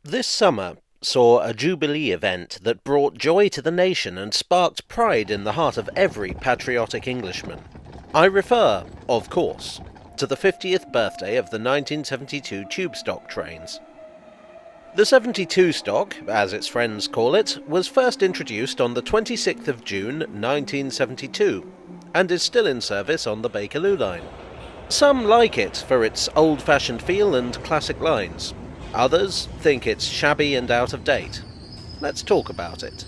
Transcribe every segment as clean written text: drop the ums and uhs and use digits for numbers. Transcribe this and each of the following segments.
This summer saw a Jubilee event that brought joy to the nation and sparked pride in the heart of every patriotic Englishman. I refer, of course, to the 50th birthday of the 1972 tube stock trains. The 72 stock, as its friends call it, was first introduced on the 26th of June 1972 and is still in service on the Bakerloo line. Some like it for its old-fashioned feel and classic lines. Others think it's shabby and out of date. Let's talk about it.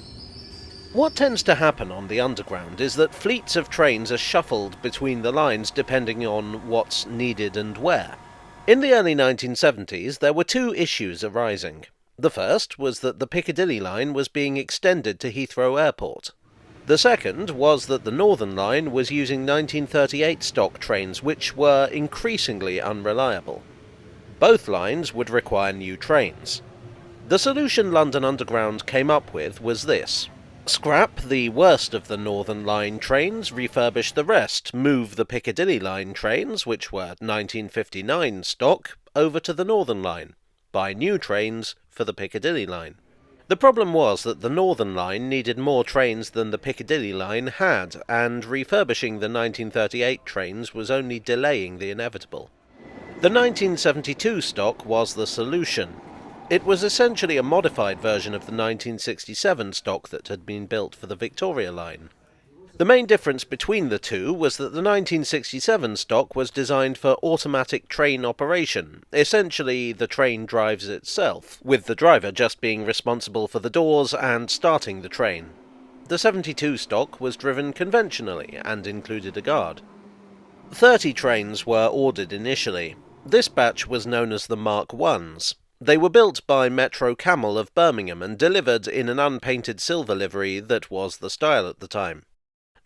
What tends to happen on the Underground is that fleets of trains are shuffled between the lines depending on what's needed and where. In the early 1970s, there were two issues arising. The first was that the Piccadilly line was being extended to Heathrow Airport. The second was that the Northern Line was using 1938 stock trains, which were increasingly unreliable. Both lines would require new trains. The solution London Underground came up with was this: scrap the worst of the Northern Line trains, refurbish the rest, move the Piccadilly Line trains, which were 1959 stock, over to the Northern Line, buy new trains for the Piccadilly Line. The problem was that the Northern Line needed more trains than the Piccadilly Line had, and refurbishing the 1938 trains was only delaying the inevitable. The 1972 stock was the solution. It was essentially a modified version of the 1967 stock that had been built for the Victoria Line. The main difference between the two was that the 1967 stock was designed for automatic train operation. Essentially, the train drives itself, with the driver just being responsible for the doors and starting the train. The 72 stock was driven conventionally and included a guard. 30 trains were ordered initially. This batch was known as the Mark Is. They were built by Metro Camel of Birmingham and delivered in an unpainted silver livery that was the style at the time.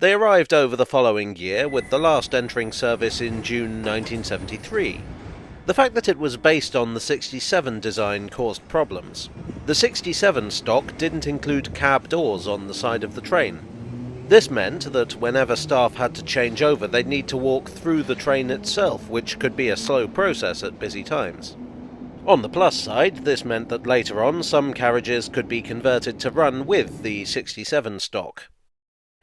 They arrived over the following year, with the last entering service in June 1973. The fact that it was based on the 67 design caused problems. The 67 stock didn't include cab doors on the side of the train. This meant that whenever staff had to change over, they'd need to walk through the train itself, which could be a slow process at busy times. On the plus side, this meant that later on some carriages could be converted to run with the 67 stock.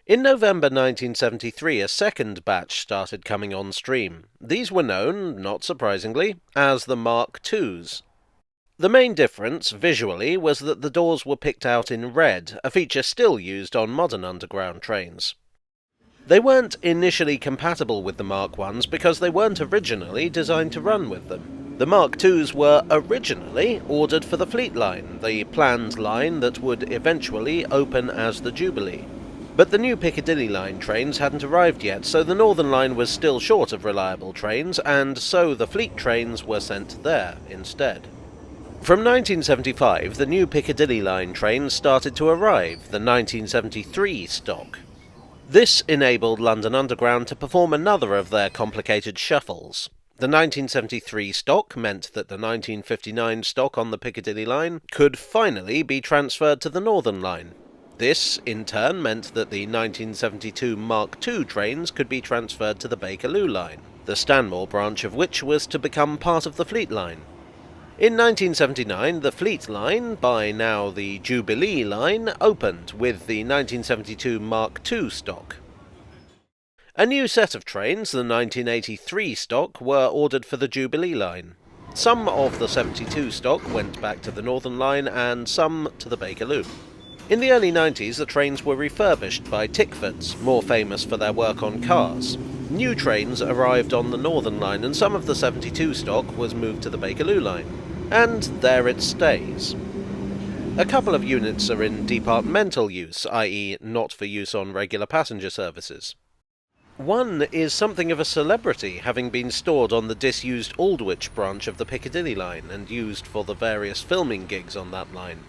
In November 1973, a second batch started coming on stream. These were known, not surprisingly, as the Mark IIs. The main difference, visually, was that the doors were picked out in red, a feature still used on modern Underground trains. They weren't initially compatible with the Mark Is because they weren't originally designed to run with them. The Mark IIs were originally ordered for the Fleet Line, the planned line that would eventually open as the Jubilee. But the new Piccadilly Line trains hadn't arrived yet, so the Northern Line was still short of reliable trains, and so the Fleet trains were sent there instead. From 1975, the new Piccadilly Line trains started to arrive, the 1973 stock. This enabled London Underground to perform another of their complicated shuffles. The 1973 stock meant that the 1959 stock on the Piccadilly Line could finally be transferred to the Northern Line. This, in turn, meant that the 1972 Mark II trains could be transferred to the Bakerloo Line, the Stanmore branch of which was to become part of the Fleet Line. In 1979, the Fleet Line, by now the Jubilee Line, opened with the 1972 Mark II stock. A new set of trains, the 1983 stock, were ordered for the Jubilee Line. Some of the 72 stock went back to the Northern Line and some to the Bakerloo. In the early 90s, the trains were refurbished by Tickfords, more famous for their work on cars. New trains arrived on the Northern Line, and some of the 72 stock was moved to the Bakerloo Line. And there it stays. A couple of units are in departmental use, i.e. not for use on regular passenger services. One is something of a celebrity, having been stored on the disused Aldwych branch of the Piccadilly Line and used for the various filming gigs on that line.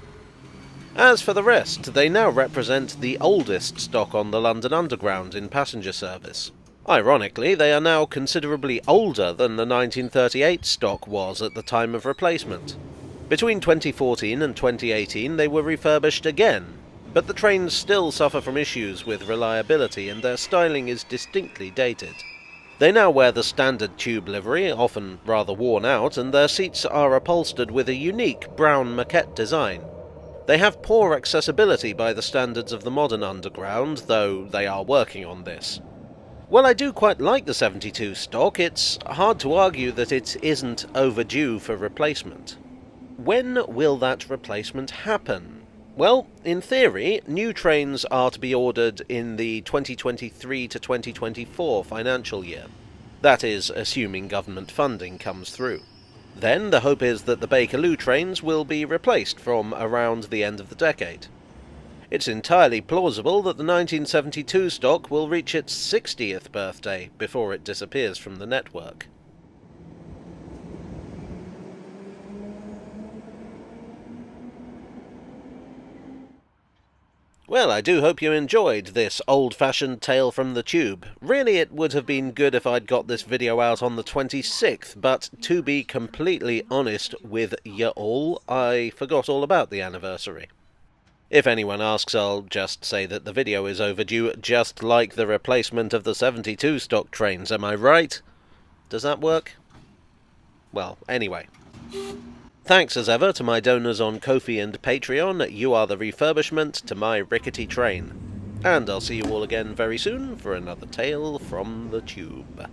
As for the rest, they now represent the oldest stock on the London Underground in passenger service. Ironically, they are now considerably older than the 1938 stock was at the time of replacement. Between 2014 and 2018 they were refurbished again, but the trains still suffer from issues with reliability and their styling is distinctly dated. They now wear the standard tube livery, often rather worn out, and their seats are upholstered with a unique brown maquette design. They have poor accessibility by the standards of the modern Underground, though they are working on this. While I do quite like the 72 stock, it's hard to argue that it isn't overdue for replacement. When will that replacement happen? Well, in theory, new trains are to be ordered in the 2023 to 2024 financial year. That is, assuming government funding comes through. Then the hope is that the Bakerloo trains will be replaced from around the end of the decade. It's entirely plausible that the 1972 stock will reach its 60th birthday before it disappears from the network. Well, I do hope you enjoyed this old-fashioned tale from the tube. Really, it would have been good if I'd got this video out on the 26th, but to be completely honest with ya all, I forgot all about the anniversary. If anyone asks, I'll just say that the video is overdue, just like the replacement of the 72 stock trains, am I right? Does that work? Well, anyway. Thanks as ever to my donors on Ko-fi and Patreon. You are the refurbishment to my rickety train. And I'll see you all again very soon for another tale from the tube.